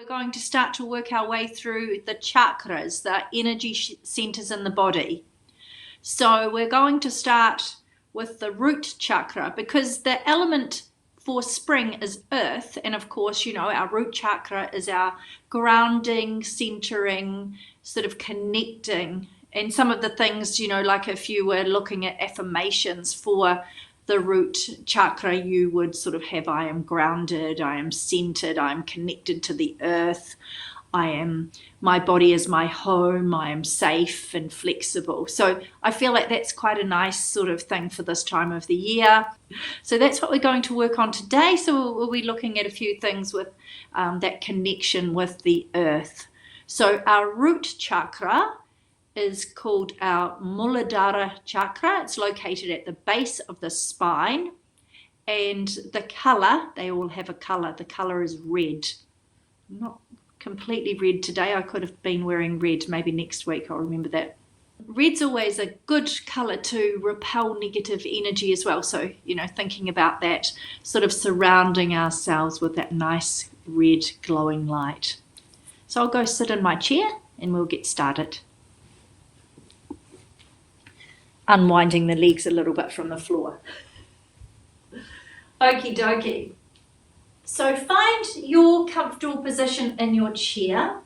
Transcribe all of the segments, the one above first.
We're going to start to work our way through the chakras, the energy centers in the body. So we're going to start with the root chakra because the element for spring is earth. And of course, you know, our root chakra is our grounding, centering, sort of connecting. And some of the things, you know, like if you were looking at affirmations for the root chakra, you would sort of have, I am grounded, I am centered, I am connected to the earth, my body is my home, I am safe and flexible. So I feel like that's quite a nice sort of thing for this time of the year. So that's what we're going to work on today. So we'll be looking at a few things with that connection with the earth. So our root chakra is called our Muladhara chakra. It's located at the base of the spine, and the color, they all have a color. The color is red. Not completely red today. I could have been wearing red. Maybe next week I'll remember that. Red's always a good color to repel negative energy as well. So, you know, thinking about that, sort of surrounding ourselves with that nice red glowing light. So I'll go sit in my chair and we'll get started. Unwinding the legs a little bit from the floor. Okie dokie. So find your comfortable position in your chair,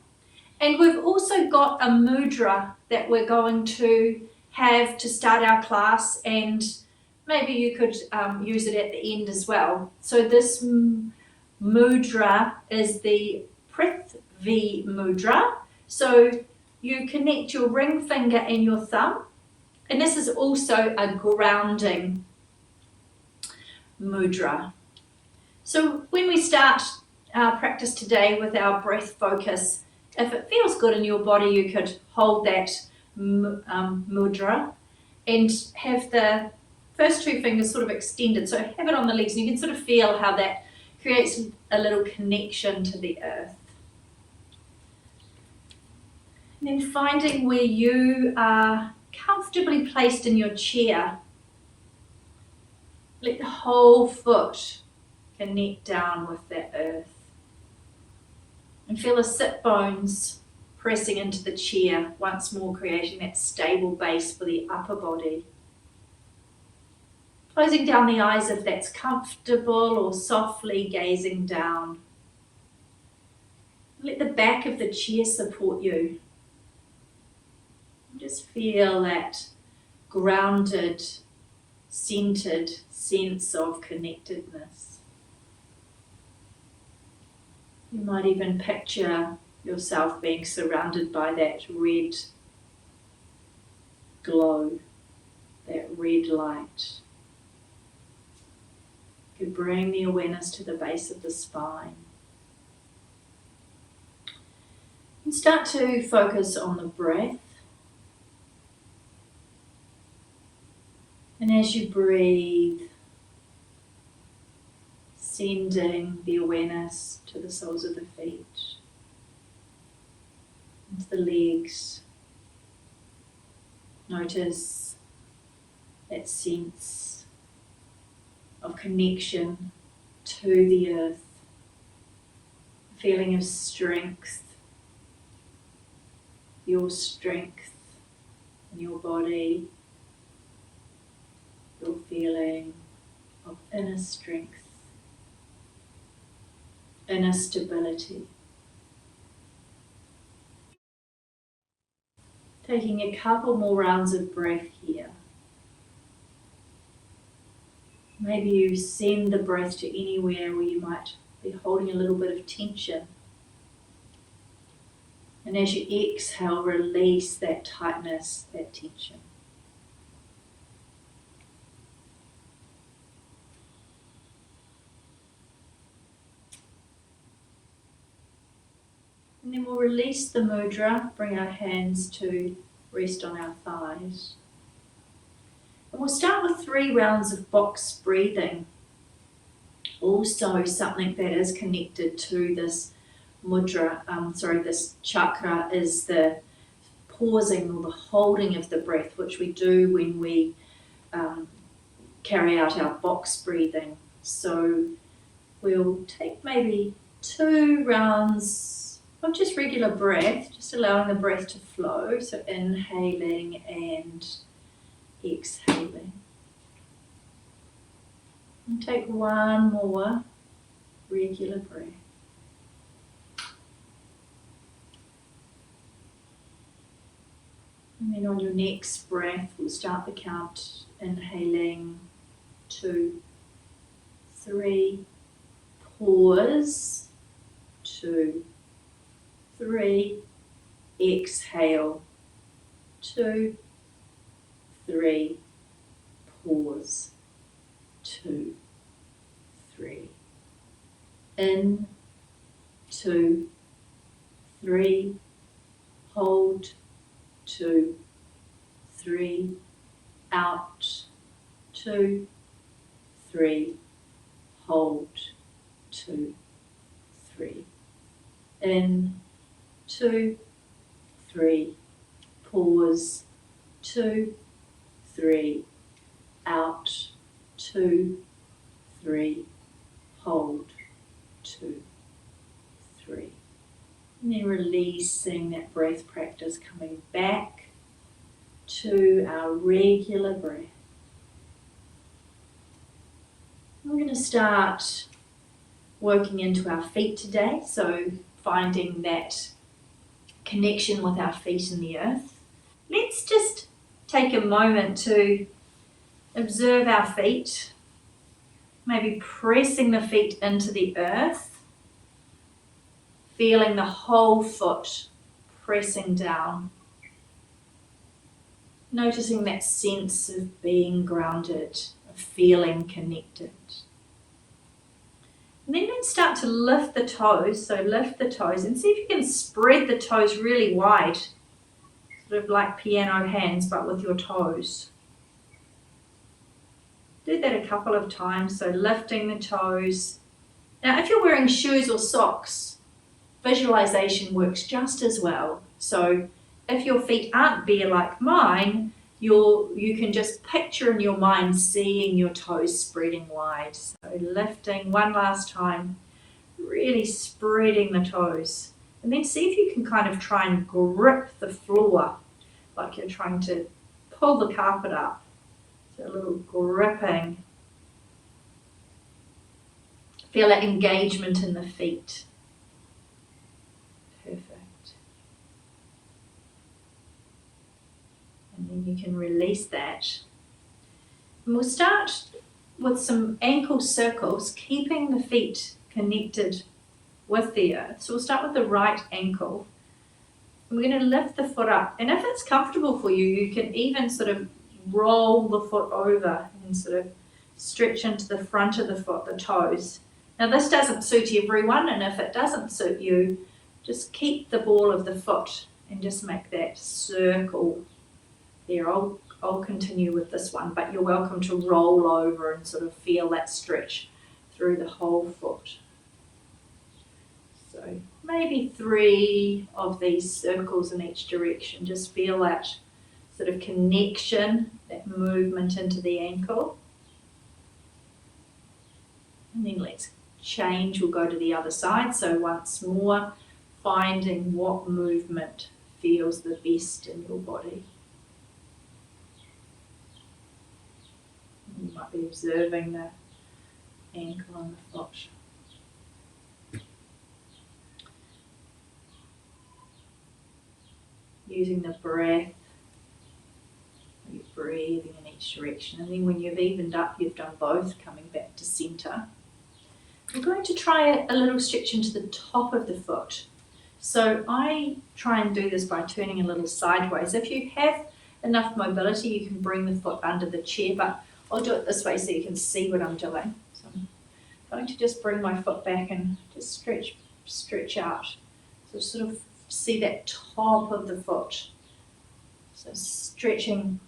and we've also got a mudra that we're going to have to start our class, and maybe you could use it at the end as well. So this mudra is the prithvi mudra. So you connect your ring finger and your thumb. And this is also a grounding mudra. So when we start our practice today with our breath focus, if it feels good in your body, you could hold that mudra and have the first two fingers sort of extended. So have it on the legs, and you can sort of feel how that creates a little connection to the earth. And then finding where you are comfortably placed in your chair. Let the whole foot connect down with that earth. And feel the sit bones pressing into the chair, once more creating that stable base for the upper body. Closing down the eyes if that's comfortable, or softly gazing down. Let the back of the chair support you. Just feel that grounded, centered sense of connectedness. You might even picture yourself being surrounded by that red glow, that red light. You could bring the awareness to the base of the spine. And start to focus on the breath. And as you breathe, sending the awareness to the soles of the feet, into the legs. Notice that sense of connection to the earth, a feeling of strength, your strength in your body. Your feeling of inner strength, inner stability. Taking a couple more rounds of breath here. Maybe you send the breath to anywhere where you might be holding a little bit of tension. And as you exhale, release that tightness, that tension. And then we'll release the mudra, bring our hands to rest on our thighs. And we'll start with 3 rounds of box breathing. Also something that is connected to this mudra, this chakra, is the pausing or the holding of the breath, which we do when we carry out our box breathing. So we'll take maybe 2 rounds of just regular breath, just allowing the breath to flow. So inhaling and exhaling. And take 1 more regular breath. And then on your next breath, we'll start the count. Inhaling, 2, 3, pause, 2, 3, exhale, 2, 3, pause, 2, 3, in, 2, 3, hold, 2, 3, out, 2, 3, hold, 2, 3, in, 2, 3, pause, 2, 3, out, 2, 3, hold, 2, 3. And then releasing that breath practice, coming back to our regular breath. We're going to start working into our feet today, so finding that connection with our feet in the earth. Let's just take a moment to observe our feet, maybe pressing the feet into the earth, feeling the whole foot pressing down, noticing that sense of being grounded, of feeling connected. And then let's start to lift the toes. So lift the toes and see if you can spread the toes really wide, sort of like piano hands, but with your toes. Do that a couple of times, so lifting the toes. Now, if you're wearing shoes or socks, visualization works just as well. So if your feet aren't bare like mine, you can just picture in your mind seeing your toes spreading wide. So lifting one last time, really spreading the toes. And then see if you can kind of try and grip the floor like you're trying to pull the carpet up. So a little gripping. Feel that engagement in the feet. Perfect. And then you can release that. And we'll start with some ankle circles, keeping the feet connected with the earth. So we'll start with the right ankle. And we're going to lift the foot up. And if it's comfortable for you, you can even sort of roll the foot over and sort of stretch into the front of the foot, the toes. Now this doesn't suit everyone, and if it doesn't suit you, just keep the ball of the foot and just make that circle there. I'll continue with this one, but you're welcome to roll over and sort of feel that stretch through the whole foot. So maybe 3 of these circles in each direction. Just feel that sort of connection, that movement into the ankle. And then let's change, we'll go to the other side. So once more, finding what movement feels the best in your body. You might be observing the ankle and the foot. Using the breath, you're breathing in each direction, and then when you've evened up, you've done both, coming back to center. We're going to try a little stretch into the top of the foot. So I try and do this by turning a little sideways. If you have enough mobility, you can bring the foot under the chair, but I'll do it this way so you can see what I'm doing. So I'm going to just bring my foot back and just stretch out. So sort of see that top of the foot. So stretching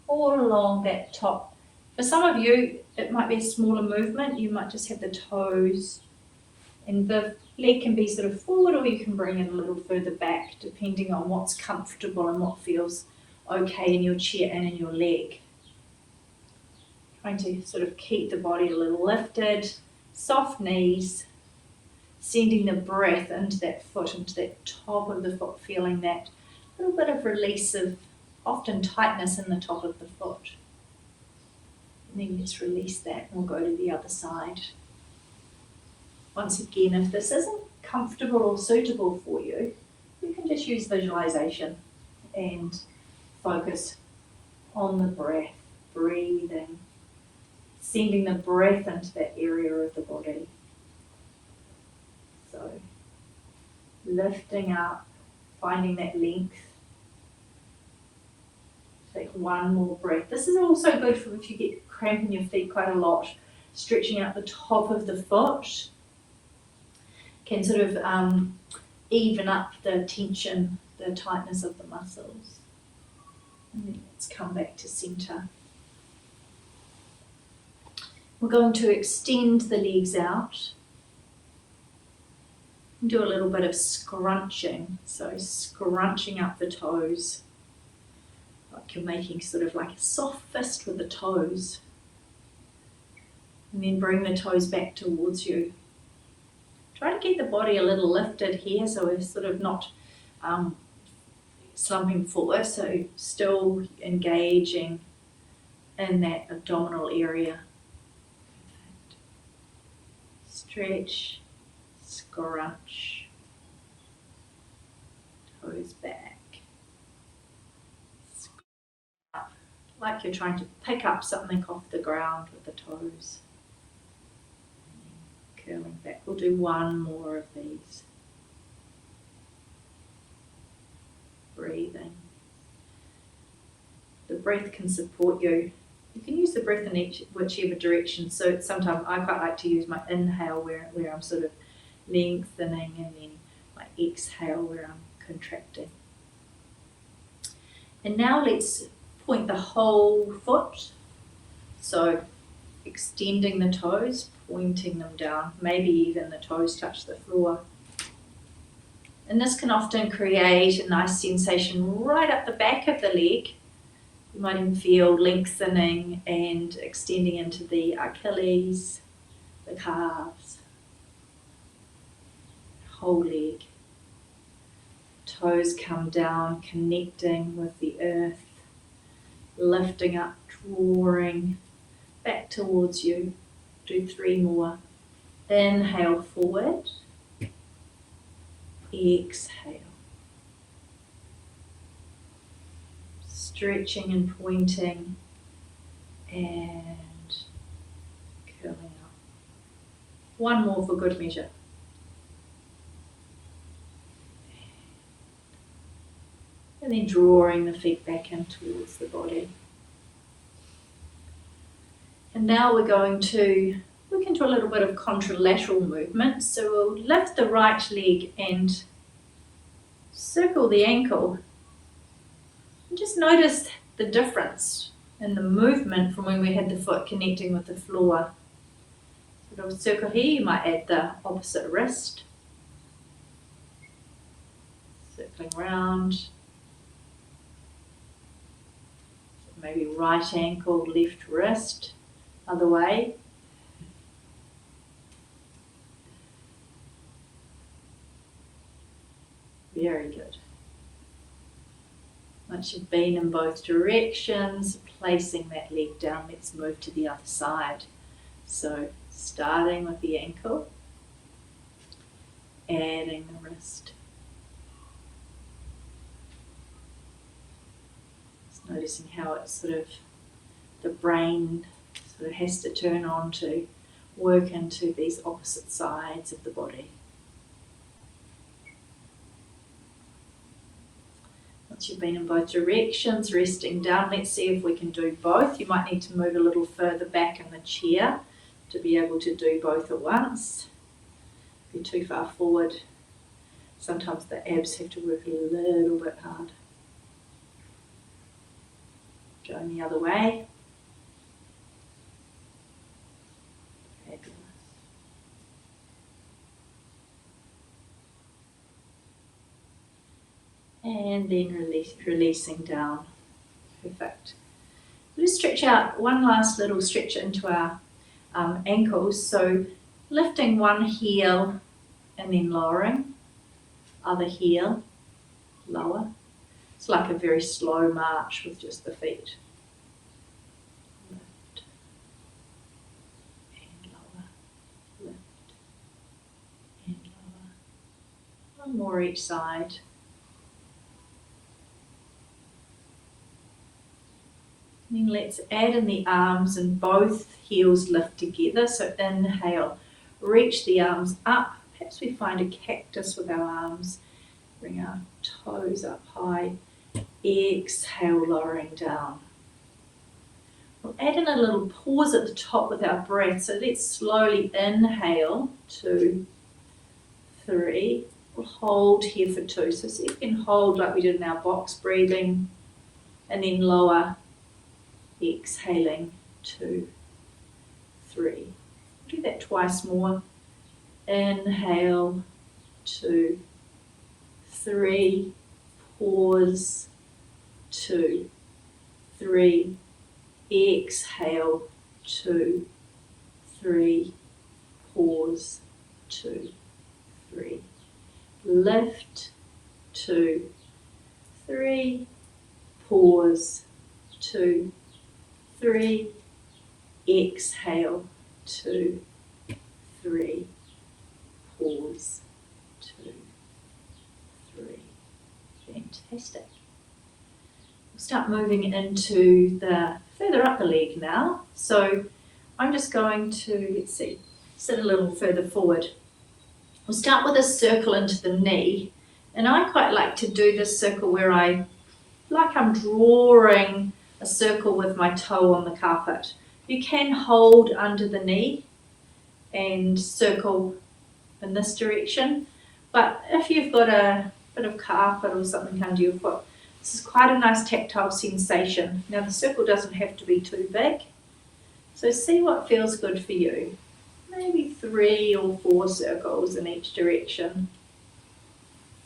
all along that top. For some of you, it might be a smaller movement. You might just have the toes, and the leg can be sort of forward, or you can bring it a little further back, depending on what's comfortable and what feels okay in your chair and in your leg. Trying to sort of keep the body a little lifted, soft knees, sending the breath into that foot, into that top of the foot, feeling that little bit of release of often tightness in the top of the foot. And then let's release that and we'll go to the other side. Once again, if this isn't comfortable or suitable for you, you can just use visualization and focus on the breath, breathing, sending the breath into that area of the body. So, lifting up, finding that length. Take one more breath. This is also good for if you get cramp in your feet quite a lot, stretching out the top of the foot can sort of even up the tension, the tightness of the muscles. And then let's come back to center. We're going to extend the legs out. Do a little bit of scrunching. So scrunching up the toes. Like you're making sort of like a soft fist with the toes. And then bring the toes back towards you. Try to keep the body a little lifted here so we're sort of not slumping forward, so still engaging in that abdominal area. Stretch, scrunch, toes back. Up, like you're trying to pick up something off the ground with the toes. Curling back. We'll do one more of these. Breathing. The breath can support you. You can use the breath in whichever direction. So sometimes I quite like to use my inhale where I'm sort of lengthening, and then my exhale where I'm contracting. And now let's point the whole foot. So extending the toes, pointing them down, maybe even the toes touch the floor. And this can often create a nice sensation right up the back of the leg. You might even feel lengthening and extending into the Achilles, the calves, whole leg. Toes come down, connecting with the earth, lifting up, drawing back towards you. Do 3 more. Inhale forward. Exhale. Stretching and pointing and curling up. One more for good measure. And then drawing the feet back in towards the body. And now we can do a little bit of contralateral movement. So we'll lift the right leg and circle the ankle. And just notice the difference in the movement from when we had the foot connecting with the floor. Sort of circle here, you might add the opposite wrist. Circling round. Maybe right ankle, left wrist. Other way. Very good. Once you've been in both directions, placing that leg down, let's move to the other side. So starting with the ankle, adding the wrist. Just noticing how it's sort of, the brain sort of has to turn on to work into these opposite sides of the body. Once you've been in both directions, resting down, let's see if we can do both. You might need to move a little further back in the chair to be able to do both at once. If you're too far forward, sometimes the abs have to work a little bit hard. Going the other way. Fabulous. And then releasing down. Perfect. We'll just stretch out one last little stretch into our ankles. So lifting one heel and then lowering. Other heel, lower. It's like a very slow march with just the feet. Lift and lower, lift and lower. One more each side. Then let's add in the arms and both heels lift together. So inhale, reach the arms up. Perhaps we find a cactus with our arms. Bring our toes up high. Exhale, lowering down. We'll add in a little pause at the top with our breath. So let's slowly inhale, 2, 3. We'll hold here for 2. So see if you can hold like we did in our box breathing. And then lower. Exhaling, 2, 3. Do that twice more. Inhale, 2, 3. Pause, 2, 3. Exhale, 2, 3. Pause, 2, 3. Lift, 2, 3. Pause, 2, 3. Exhale, 2, 3. Pause, 2, 3. Fantastic. We'll start moving into the further up the leg now. So I'm just going to, let's see, sit a little further forward. We'll start with a circle into the knee. And I quite like to do this circle where I'm drawing a circle with my toe on the carpet. You can hold under the knee and circle in this direction, but if you've got a bit of carpet or something under your foot, this is quite a nice tactile sensation. Now the circle doesn't have to be too big, so see what feels good for you. Maybe 3 or 4 circles in each direction.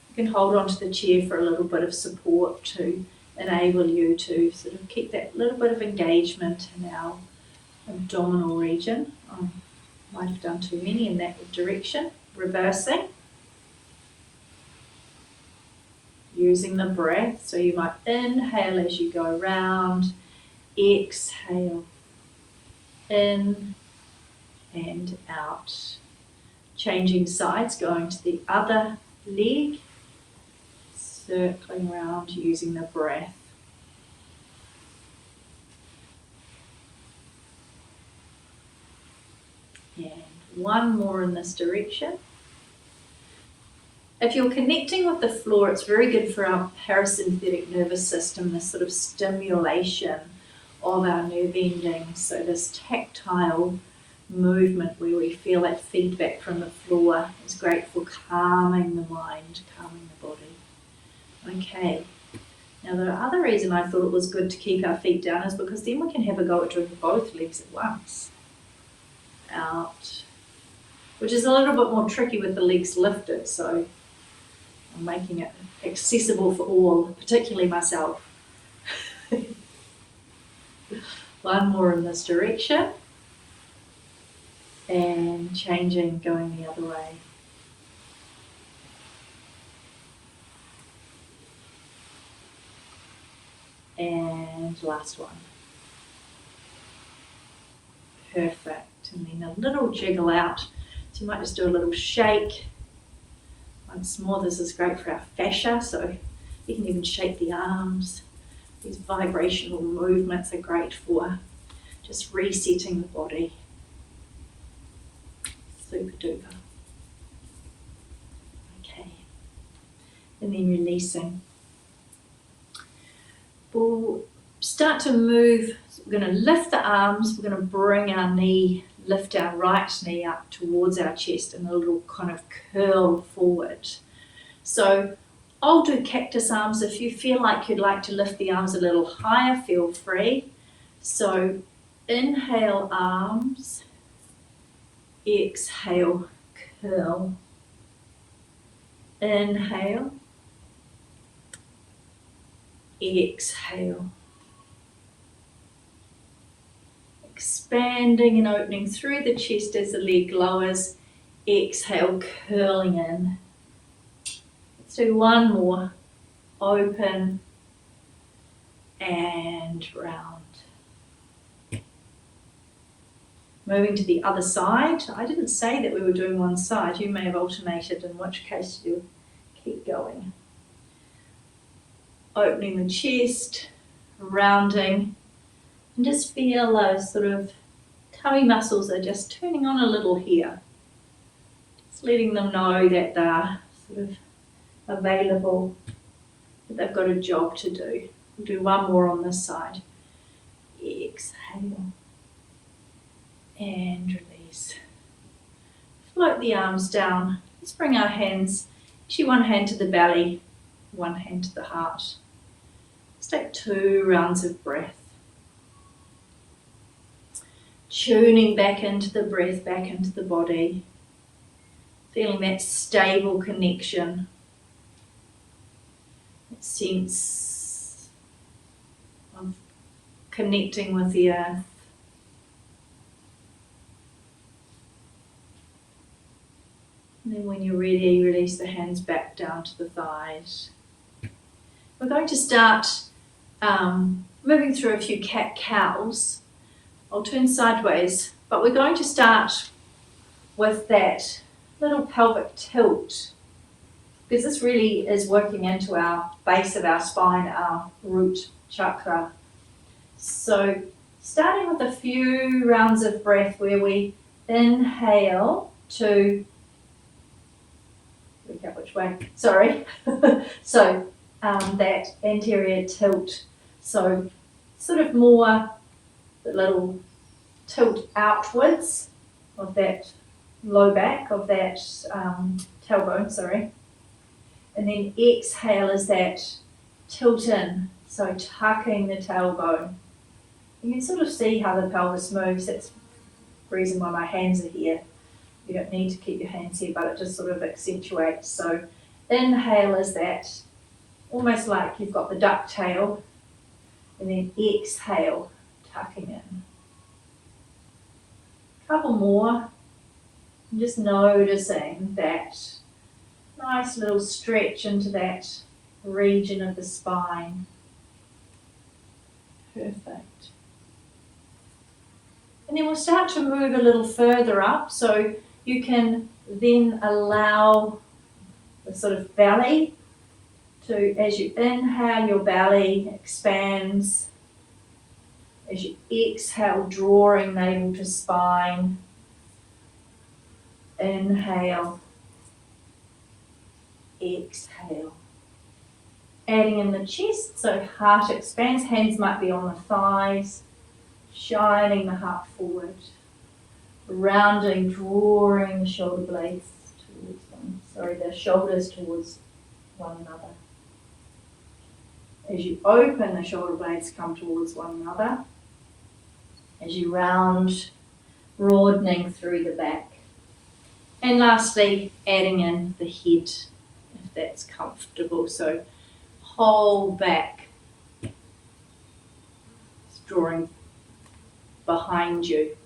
You can hold onto the chair for a little bit of support to enable you to sort of keep that little bit of engagement in our abdominal region. I might have done too many in that direction. Reversing. Using the breath. So you might inhale as you go round. Exhale. In and out. Changing sides, going to the other leg. Circling around using the breath. And one more in this direction. If you're connecting with the floor, it's very good for our parasympathetic nervous system, this sort of stimulation of our nerve endings. So this tactile movement where we feel that feedback from the floor is great for calming the mind, calming the body. Okay, now the other reason I thought it was good to keep our feet down is because then we can have a go at doing both legs at once. Out, which is a little bit more tricky with the legs lifted, so I'm making it accessible for all, particularly myself. One more in this direction, and changing, going the other way. And last one. Perfect. And then a little jiggle out. So you might just do a little shake. Once more, this is great for our fascia, so you can even shake the arms. These vibrational movements are great for just resetting the body. Super duper. Okay. And then releasing. We'll start to move. So we're going to lift the arms. We're going to bring our knee, lift our right knee up towards our chest in a little kind of curl forward. So I'll do cactus arms. If you feel like you'd like to lift the arms a little higher, feel free. So inhale, arms. Exhale, curl. Inhale. Exhale. Expanding and opening through the chest as the leg lowers. Exhale, curling in. Let's do one more. Open and round. Moving to the other side. I didn't say that we were doing one side. You may have alternated, in which case you keep going. Opening the chest, rounding, and just feel those sort of tummy muscles are just turning on a little here. Just letting them know that they're sort of available, that they've got a job to do. We'll do one more on this side. Exhale and release. Float the arms down. Let's bring our hands, actually one hand to the belly, one hand to the heart. Let's take 2 rounds of breath. Tuning back into the breath, back into the body. Feeling that stable connection. That sense of connecting with the earth. And then when you're ready, release the hands back down to the thighs. We're going to start moving through a few cat-cows. I'll turn sideways, but we're going to start with that little pelvic tilt, because this really is working into our base of our spine, our root chakra. So starting with a few rounds of breath where we inhale to, work out which way, sorry. So that anterior tilt. So sort of more the little tilt outwards of that low back, of that tailbone, sorry. And then exhale is that tilt in, so tucking the tailbone. You can sort of see how the pelvis moves. That's the reason why my hands are here. You don't need to keep your hands here, but it just sort of accentuates. So inhale is that, almost like you've got the duck tail, and then exhale, tucking in. Couple more, and just noticing that nice little stretch into that region of the spine. Perfect. And then we'll start to move a little further up, so you can then allow the sort of belly to, as you inhale, your belly expands. As you exhale, drawing navel to spine. Inhale. Exhale. Adding in the chest, so heart expands, hands might be on the thighs, shining the heart forward, rounding, drawing the shoulder blades towards the shoulders towards one another. As you open, the shoulder blades come towards one another. As you round, broadening through the back. And lastly, adding in the head, if that's comfortable. So whole back, it's drawing behind you.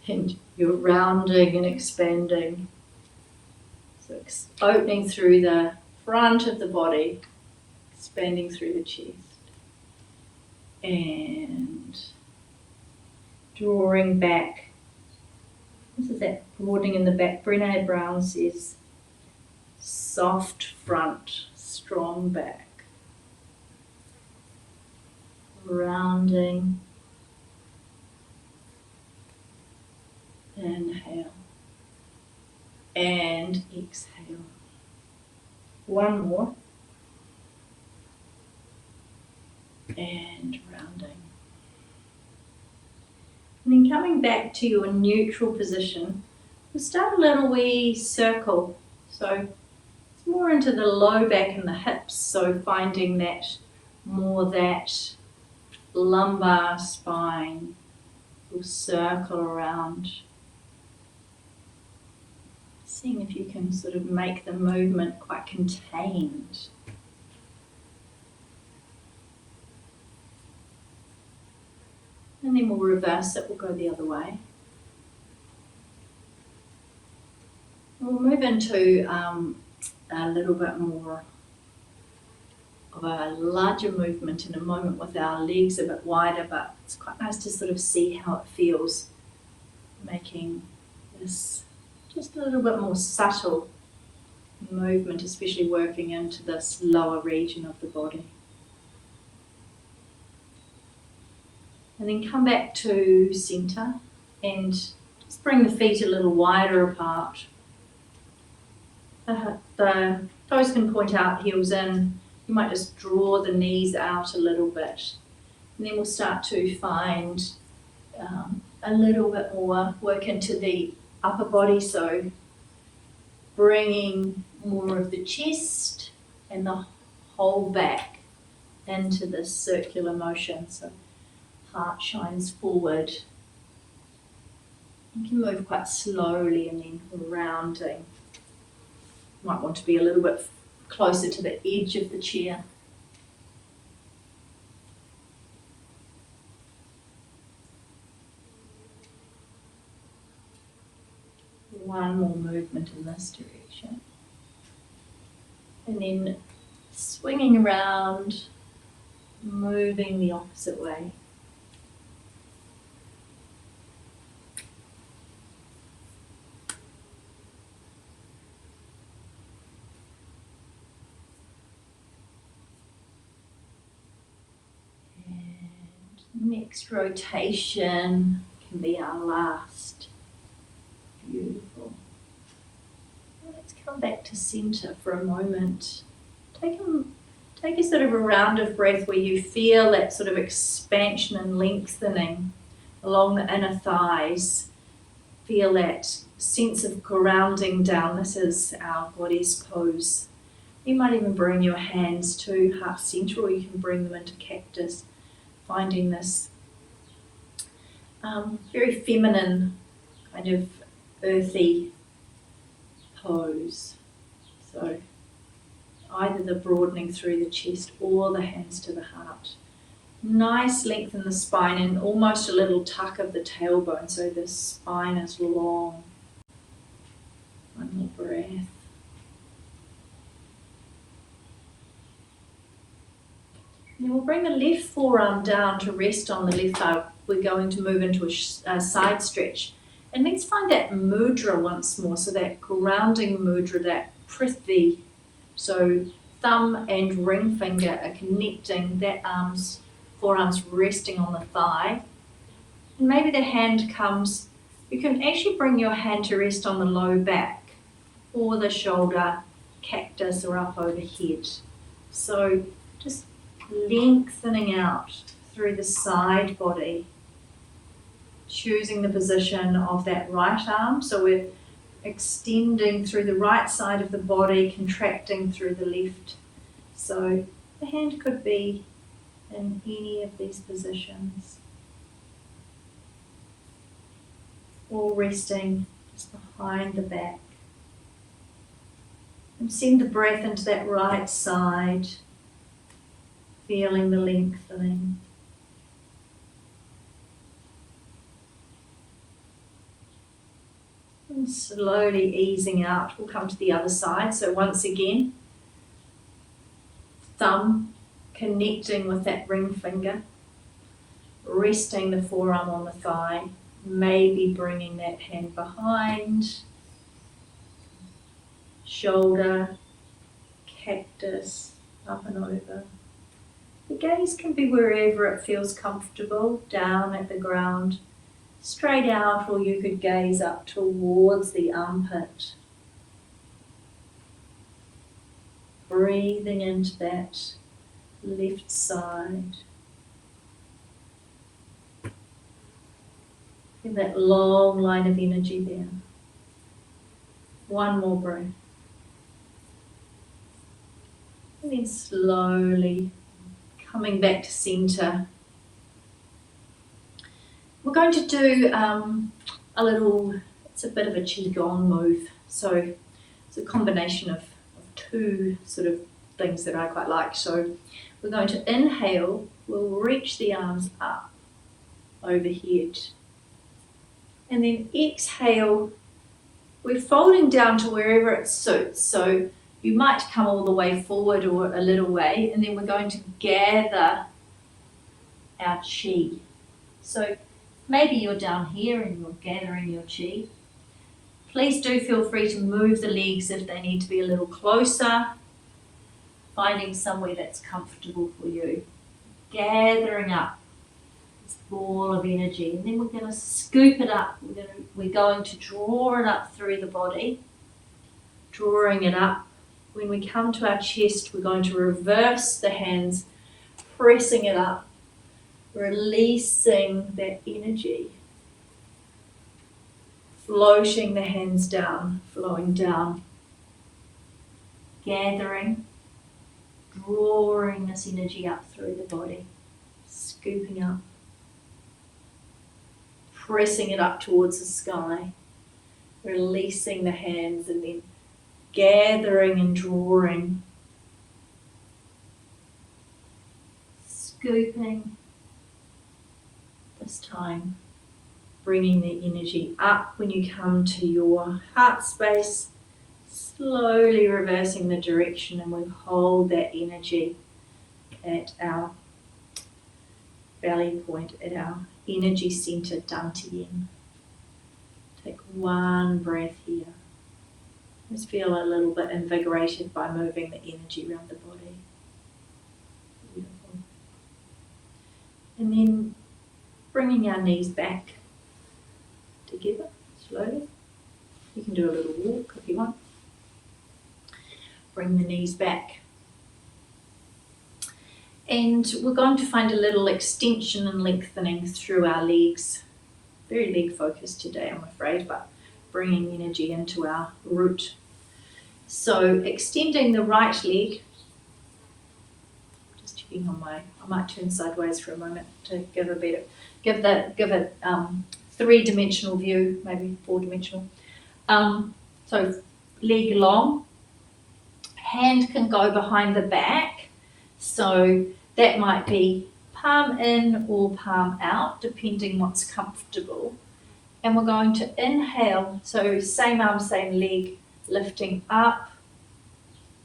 And you're rounding and expanding. So opening through the front of the body, expanding through the chest. And drawing back. This is that broadening in the back. Brené Brown says, soft front, strong back. Rounding. Inhale. And exhale. One more. And rounding. And then coming back to your neutral position, we'll start a little wee circle. So it's more into the low back and the hips. So finding that more that lumbar spine will circle around. Seeing if you can sort of make the movement quite contained. And then we'll reverse it, we'll go the other way. We'll move into a little bit more of a larger movement in a moment with our legs a bit wider, but it's quite nice to sort of see how it feels, making this just a little bit more subtle movement, especially working into this lower region of the body. And then come back to center and just bring the feet a little wider apart. The toes can point out, heels in. You might just draw the knees out a little bit. And then we'll start to find a little bit more work into the upper body. So bringing more of the chest and the whole back into this circular motion. So heart shines forward. You can move quite slowly and then rounding. Might want to be a little bit closer to the edge of the chair. One more movement in this direction. And then swinging around, moving the opposite way. Next rotation can be our last. Beautiful. Let's come back to center for a moment. Take a sort of a round of breath where you feel that sort of expansion and lengthening along the inner thighs. Feel that sense of grounding down. This is our body's pose. You might even bring your hands to heart center, or you can bring them into cactus. Finding this very feminine, kind of earthy pose. So either the broadening through the chest or the hands to the heart. Nice length in the spine and almost a little tuck of the tailbone, so the spine is long. One more breath. Then we'll bring the left forearm down to rest on the left thigh. We're going to move into a side stretch. And let's find that mudra once more. So that grounding mudra, that prithvi. So thumb and ring finger are connecting, that forearm's resting on the thigh. And maybe the hand comes, you can actually bring your hand to rest on the low back or the shoulder, cactus, or up overhead. So just lengthening out through the side body, choosing the position of that right arm. So we're extending through the right side of the body, contracting through the left. So the hand could be in any of these positions, or resting just behind the back. And send the breath into that right side, feeling the lengthening. And slowly easing out, we'll come to the other side. So once again, thumb connecting with that ring finger, resting the forearm on the thigh, maybe bringing that hand behind, shoulder, cactus, up and over. The gaze can be wherever it feels comfortable, down at the ground, straight out, or you could gaze up towards the armpit. Breathing into that left side. Feel that long line of energy there. One more breath. And then slowly coming back to center. We're going to do a little, it's a bit of a qigong move. So it's a combination of two sort of things that I quite like. So we're going to inhale, we'll reach the arms up overhead. And then exhale, we're folding down to wherever it suits. So you might come all the way forward or a little way, and then we're going to gather our chi. So maybe you're down here and you're gathering your chi. Please do feel free to move the legs if they need to be a little closer, finding somewhere that's comfortable for you. Gathering up this ball of energy, and then we're going to scoop it up. We're going to draw it up through the body, drawing it up. When we come to our chest, we're going to reverse the hands, pressing it up, releasing that energy, floating the hands down, flowing down, gathering, drawing this energy up through the body, scooping up, pressing it up towards the sky, releasing the hands, and then gathering and drawing, scooping, this time bringing the energy up. When you come to your heart space, slowly reversing the direction, and we hold that energy at our belly point, at our energy center, Dantian. Take one breath here. Just feel a little bit invigorated by moving the energy around the body. Beautiful. And then bringing our knees back together slowly. You can do a little walk if you want. Bring the knees back. And we're going to find a little extension and lengthening through our legs. Very leg focused today, I'm afraid, but bringing energy into our root. So extending the right leg. Just checking on I might turn sideways for a moment to give it three-dimensional view, maybe four-dimensional. So leg long. Hand can go behind the back. So that might be palm in or palm out, depending what's comfortable. And we're going to inhale, so same arm, same leg, lifting up.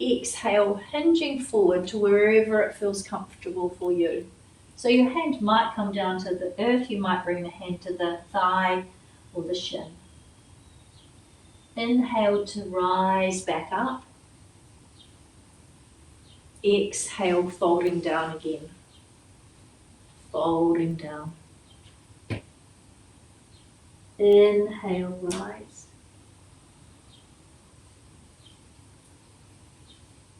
Exhale, hinging forward to wherever it feels comfortable for you. So your hand might come down to the earth, you might bring the hand to the thigh or the shin. Inhale to rise back up. Exhale, folding down again. Folding down. Inhale, rise.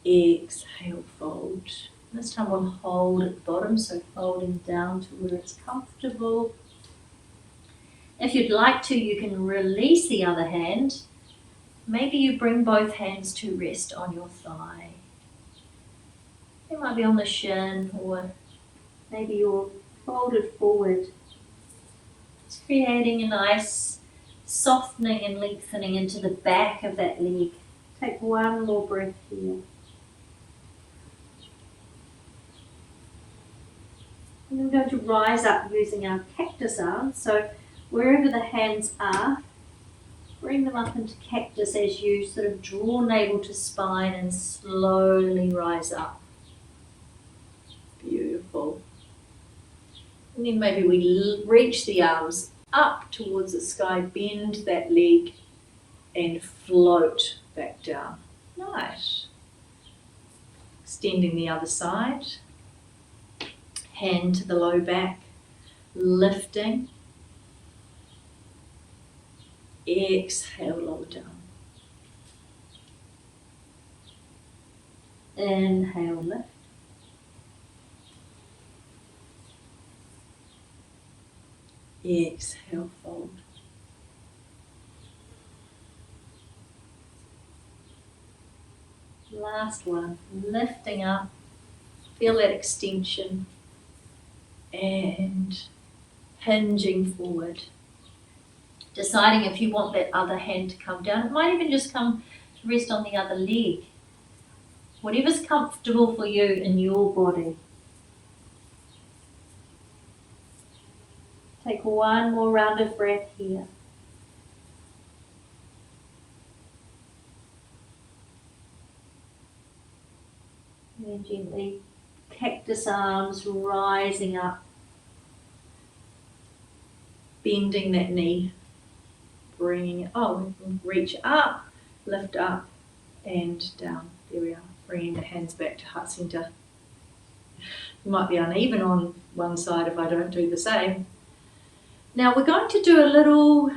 Exhale, fold. This time we'll hold at the bottom, so folding down to where it's comfortable. If you'd like to, you can release the other hand. Maybe you bring both hands to rest on your thigh. It might be on the shin, or maybe you're folded forward. It's creating a nice softening and lengthening into the back of that leg. Take one more breath here. And we're going to rise up using our cactus arms. So wherever the hands are, bring them up into cactus as you sort of draw navel to spine and slowly rise up. Beautiful. And then maybe we reach the arms up towards the sky, bend that leg and float back down. Nice. Extending the other side. Hand to the low back, lifting. Exhale, lower down. Inhale, lift. Exhale, fold. Last one, lifting up. Feel that extension and hinging forward. Deciding if you want that other hand to come down. It might even just come to rest on the other leg. Whatever's comfortable for you in your body. Take one more round of breath here. And gently cactus arms rising up, bending that knee, bringing it, reach up, lift up and down. There we are, bringing the hands back to heart center. You might be uneven on one side if I don't do the same. Now we're going to do a little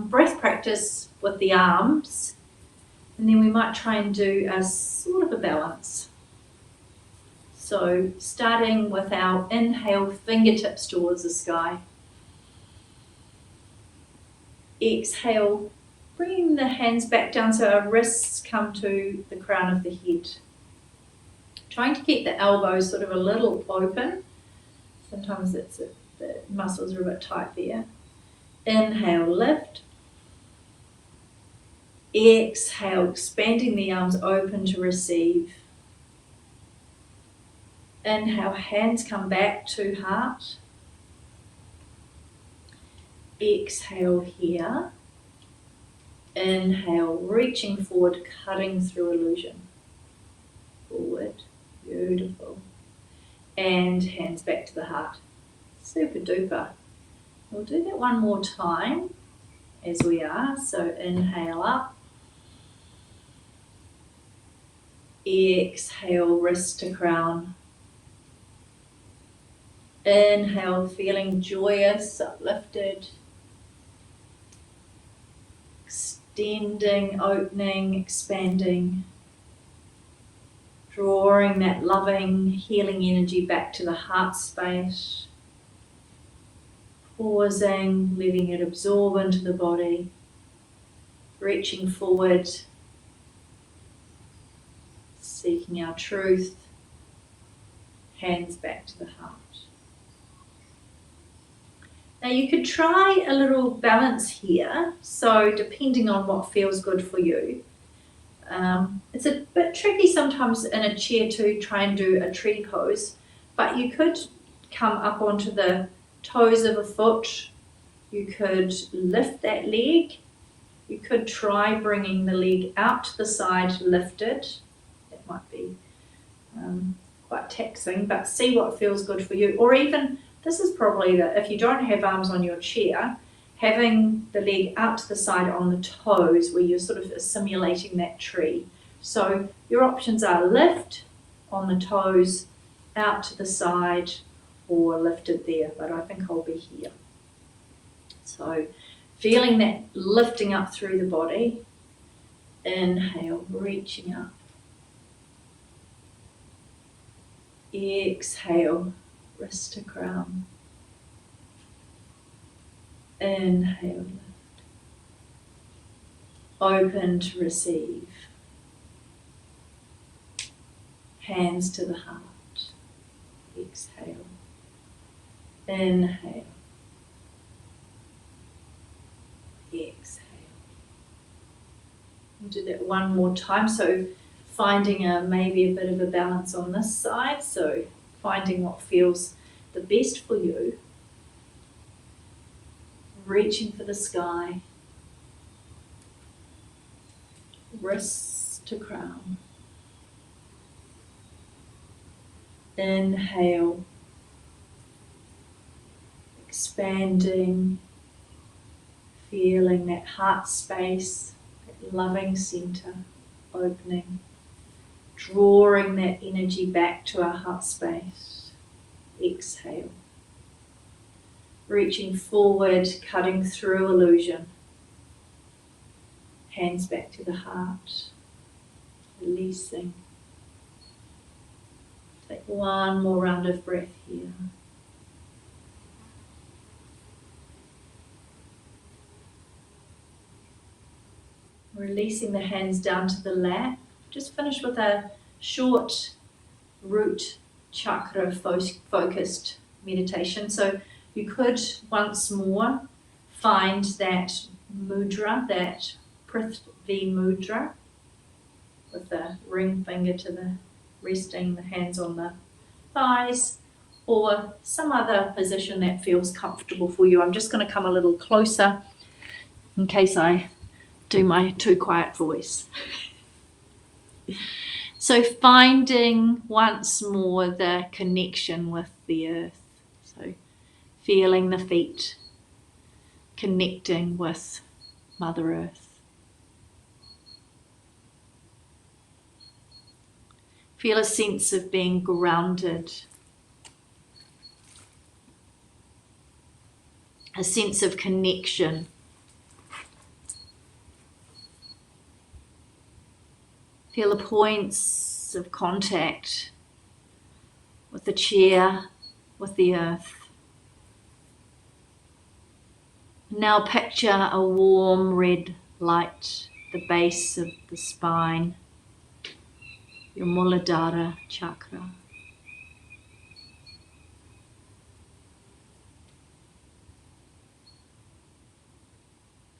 breath practice with the arms, and then we might try and do a sort of a balance. So starting with our inhale, fingertips towards the sky. Exhale, bringing the hands back down so our wrists come to the crown of the head. Trying to keep the elbows sort of a little open. Sometimes the muscles are a bit tight there. Inhale, lift. Exhale, expanding the arms open to receive. Inhale, hands come back to heart. Exhale here. Inhale, reaching forward, cutting through illusion. Forward, beautiful. And hands back to the heart. Super duper. We'll do that one more time as we are. So inhale up. Exhale, wrist to crown. Inhale, feeling joyous, uplifted. Extending, opening, expanding. Drawing that loving, healing energy back to the heart space. Pausing, letting it absorb into the body. Reaching forward. Seeking our truth. Hands back to the heart. Now you could try a little balance here, so depending on what feels good for you. It's a bit tricky sometimes in a chair to try and do a tree pose, but you could come up onto the toes of a foot, you could lift that leg, you could try bringing the leg out to the side lifted. That might be quite taxing, but see what feels good for you. Or even, this is probably if you don't have arms on your chair, having the leg out to the side on the toes where you're sort of simulating that tree. So your options are lift on the toes, out to the side, or lifted there, but I think I'll be here. So feeling that lifting up through the body. Inhale, reaching up. Exhale, wrist to crown. Inhale, lift. Open to receive. Hands to the heart. Exhale. Inhale. Exhale. We'll do that one more time. So finding maybe a bit of a balance on this side. So finding what feels the best for you. Reaching for the sky. Wrists to crown. Inhale. Expanding. Feeling that heart space, that loving center opening. Drawing that energy back to our heart space. Exhale. Reaching forward, cutting through illusion. Hands back to the heart. Releasing. Take one more round of breath here. Releasing the hands down to the lap. Just finish with a short root chakra focused meditation. So you could once more find that mudra, that prithvi mudra, with the ring finger to the resting, the hands on the thighs, or some other position that feels comfortable for you. I'm just going to come a little closer in case I do my too quiet voice. So finding once more the connection with the earth. So feeling the feet connecting with Mother Earth. Feel a sense of being grounded. A sense of connection. Feel the points of contact with the chair, with the earth. Now picture a warm red light at the base of the spine, your Muladhara chakra.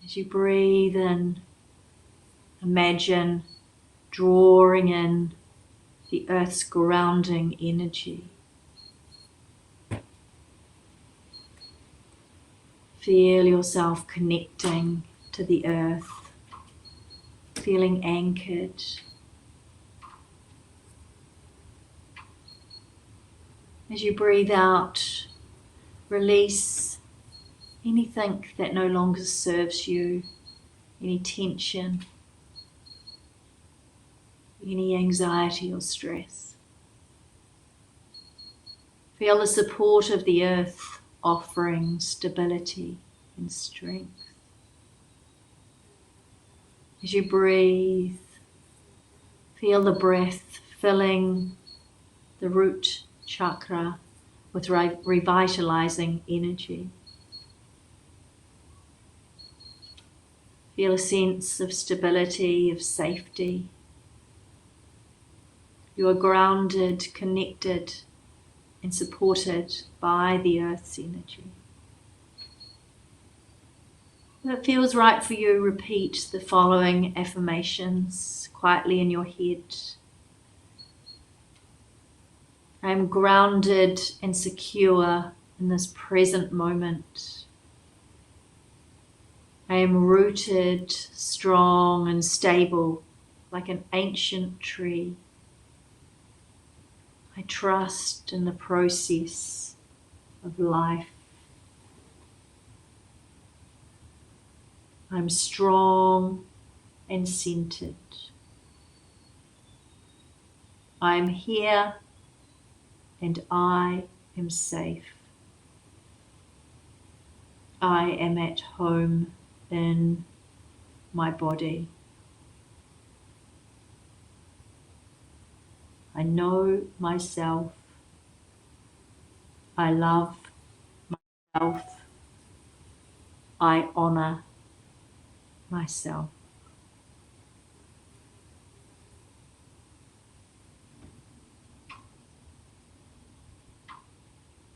As you breathe in, imagine drawing in the earth's grounding energy. Feel yourself connecting to the earth, feeling anchored. As you breathe out, release anything that no longer serves you, any tension, any anxiety or stress. Feel the support of the earth offering stability and strength. As you breathe, feel the breath filling the root chakra with revitalizing energy. Feel a sense of stability, of safety. You are grounded, connected, and supported by the earth's energy. If it feels right for you, repeat the following affirmations quietly in your head. I am grounded and secure in this present moment. I am rooted, strong and stable like an ancient tree. I trust in the process of life. I'm strong and centered. I am here and I am safe. I am at home in my body. I know myself. I love myself. I honor myself.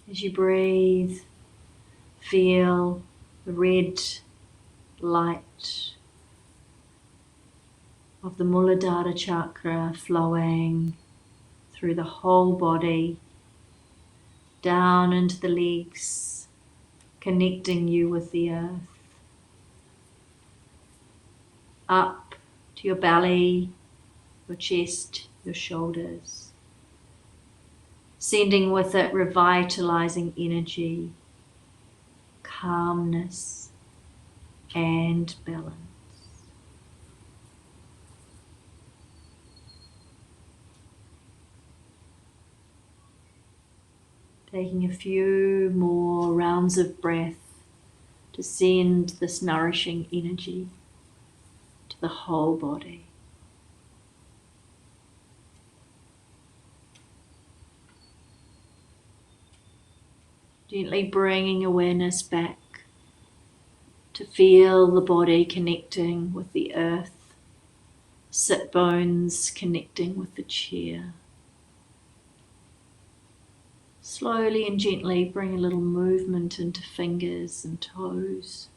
As you breathe, feel the red light of the Muladhara chakra flowing through the whole body, down into the legs, connecting you with the earth, up to your belly, your chest, your shoulders, sending with it revitalizing energy, calmness, and balance. Taking a few more rounds of breath to send this nourishing energy to the whole body. Gently bringing awareness back to feel the body connecting with the earth, sit bones connecting with the chair. Slowly and gently bring a little movement into fingers and toes.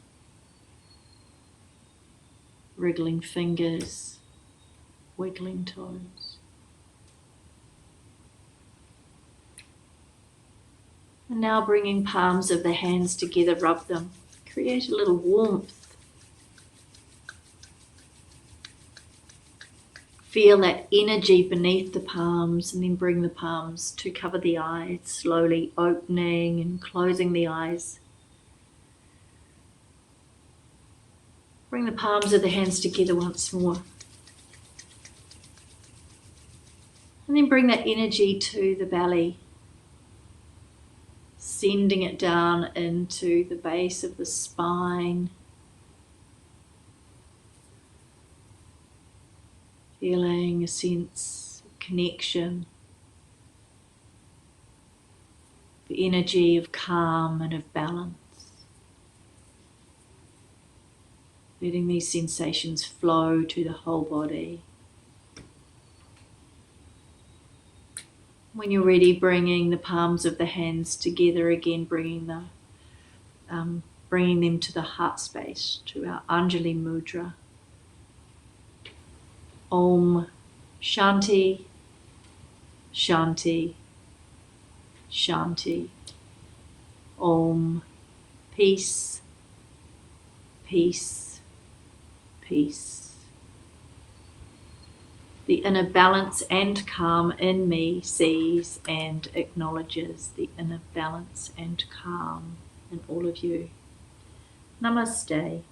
Wriggling fingers, wiggling toes. And now bringing palms of the hands together, rub them. Create a little warmth. Feel that energy beneath the palms, and then bring the palms to cover the eyes, slowly opening and closing the eyes. Bring the palms of the hands together once more. And then bring that energy to the belly, sending it down into the base of the spine. Feeling a sense of connection, the energy of calm and of balance. Letting these sensations flow to the whole body. When you're ready, bringing the palms of the hands together again, bringing them to the heart space, to our Anjali mudra. Om Shanti, Shanti, Shanti. Om Peace, Peace, Peace. The inner balance and calm in me sees and acknowledges the inner balance and calm in all of you. Namaste.